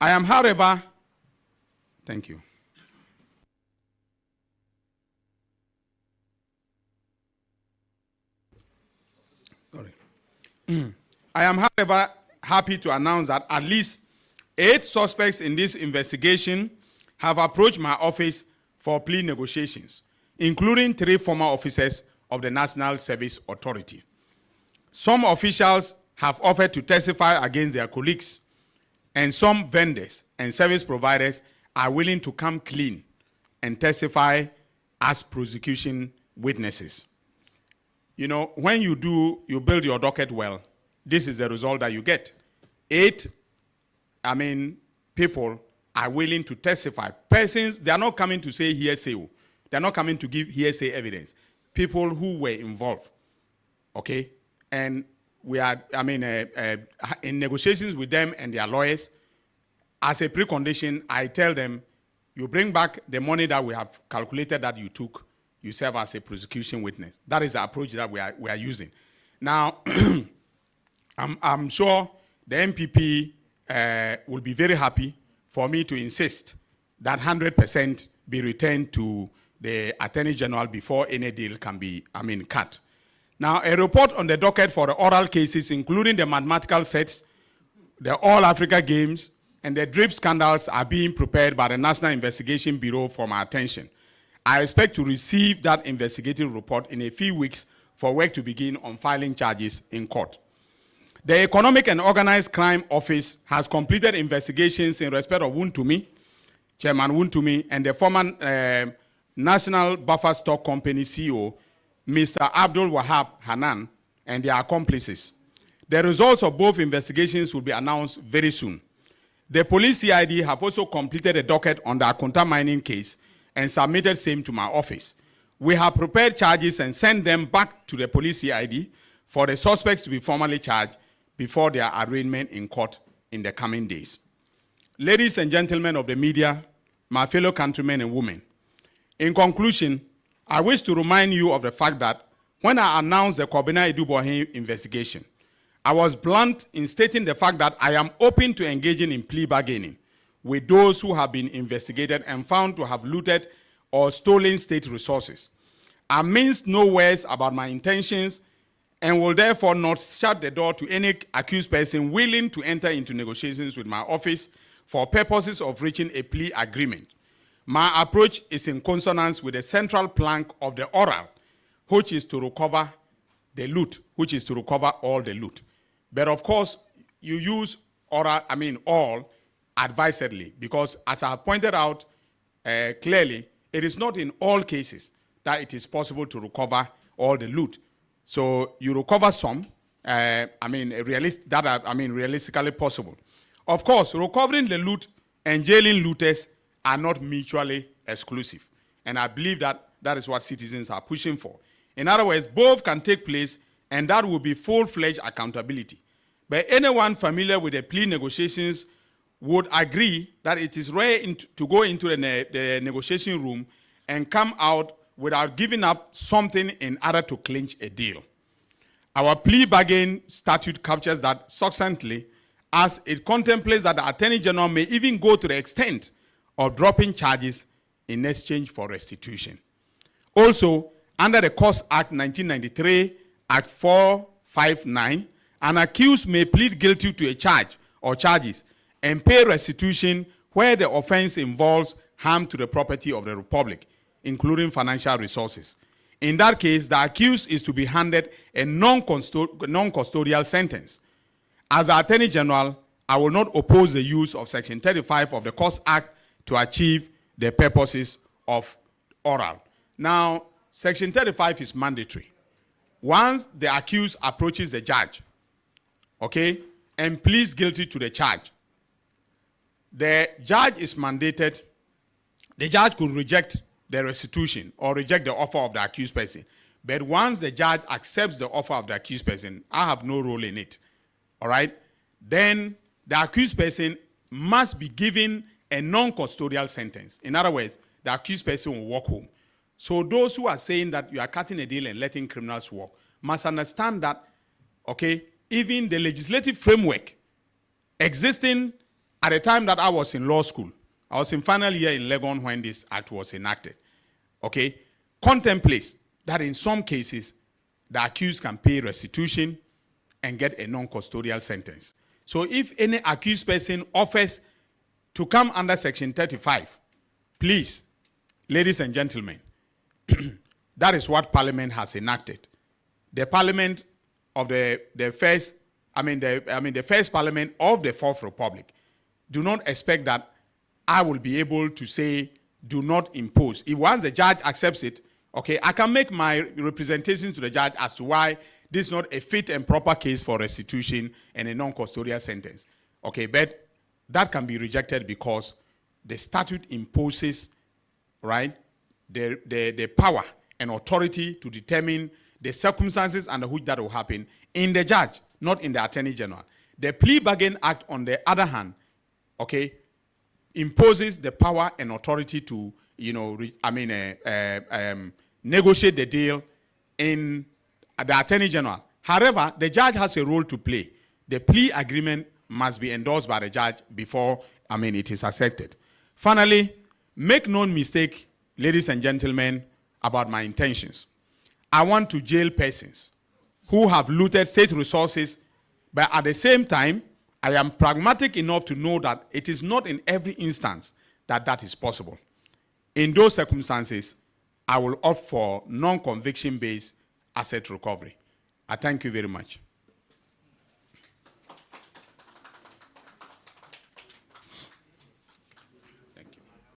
I am, however, thank you. Sorry. I am, however, happy to announce that at least 8 suspects in this investigation have approached my office for plea negotiations, including 3 former officers of the National Service Authority. Some officials have offered to testify against their colleagues, and some vendors and service providers are willing to come clean and testify as prosecution witnesses. You know, when you build your docket well, this is the result that you get. 8, people are willing to testify. Persons, they are not coming to say hearsay. They are not coming to give hearsay evidence. People who were involved, okay? And we are, in negotiations with them and their lawyers, as a precondition, I tell them, you bring back the money that we have calculated that you took, you serve as a prosecution witness. That is the approach that we are using. Now, I'm sure the MPP will be very happy for me to insist that 100% be returned to the Attorney General before any deal can be, cut. Now, a report on the docket for the oral cases, including the mathematical sets, the All Africa Games, and the drip scandals are being prepared by the National Investigation Bureau for my attention. I expect to receive that investigative report in a few weeks for work to begin on filing charges in court. The Economic and Organized Crime Office has completed investigations in respect of Wuntumi, Chairman Wuntumi, and the former National Buffer Stock Company CEO, Mr. Abdul Wahab Hanan, and their accomplices. The results of both investigations will be announced very soon. The police CID have also completed a docket on the Akunta mining case and submitted same to my office. We have prepared charges and sent them back to the police CID for the suspects to be formally charged before their arraignment in court in the coming days. Ladies and gentlemen of the media, my fellow countrymen and women, in conclusion, I wish to remind you of the fact that when I announced the Kobina Edubohin investigation, I was blunt in stating the fact that I am open to engaging in plea bargaining with those who have been investigated and found to have looted or stolen state resources. I minced no words about my intentions and will therefore not shut the door to any accused person willing to enter into negotiations with my office for purposes of reaching a plea agreement. My approach is in consonance with the central plank of the oral, which is to recover the loot, which is to recover all the loot. But of course, you use oral, all advisedly, because as I have pointed out clearly, it is not in all cases that it is possible to recover all the loot. So you recover some, realistically possible. Of course, recovering the loot and jailing looters are not mutually exclusive. And I believe that that is what citizens are pushing for. In other words, both can take place, and that will be full-fledged accountability. But anyone familiar with the plea negotiations would agree that it is rare to go into the negotiation room and come out without giving up something in order to clinch a deal. Our plea bargain statute captures that succinctly, as it contemplates that the Attorney General may even go to the extent of dropping charges in exchange for restitution. Also, under the Courts Act 1993, Act 459, an accused may plead guilty to a charge or charges and pay restitution where the offense involves harm to the property of the Republic, including financial resources. In that case, the accused is to be handed a non-custodial sentence. As the Attorney General, I will not oppose the use of Section 35 of the Courts Act to achieve the purposes of oral. Now, Section 35 is mandatory. Once the accused approaches the judge, okay, and pleads guilty to the charge, the judge is mandated, the judge could reject the restitution or reject the offer of the accused person. But once the judge accepts the offer of the accused person, I have no role in it, all right? Then the accused person must be given a non-custodial sentence. In other words, the accused person will walk home. So those who are saying that you are cutting a deal and letting criminals walk must understand that, okay, even the legislative framework existing at the time that I was in law school, I was in final year in Legon when this act was enacted, okay, contemplates that in some cases, the accused can pay restitution and get a non-custodial sentence. So if any accused person offers to come under Section 35, please, ladies and gentlemen, that is what Parliament has enacted. The Parliament of the first Parliament of the Fourth Republic do not expect that I will be able to say, do not impose. If once the judge accepts it, okay, I can make my representation to the judge as to why this is not a fit and proper case for restitution and a non-custodial sentence. Okay, but that can be rejected because the statute imposes, right, the power and authority to determine the circumstances under which that will happen in the judge, not in the Attorney General. The Plea Bargain Act, on the other hand, okay, imposes the power and authority to, negotiate the deal in the Attorney General. However, the judge has a role to play. The plea agreement must be endorsed by the judge before, it is accepted. Finally, make no mistake, ladies and gentlemen, about my intentions. I want to jail persons who have looted state resources, but at the same time, I am pragmatic enough to know that it is not in every instance that that is possible. In those circumstances, I will opt for non-conviction-based asset recovery. I thank you very much.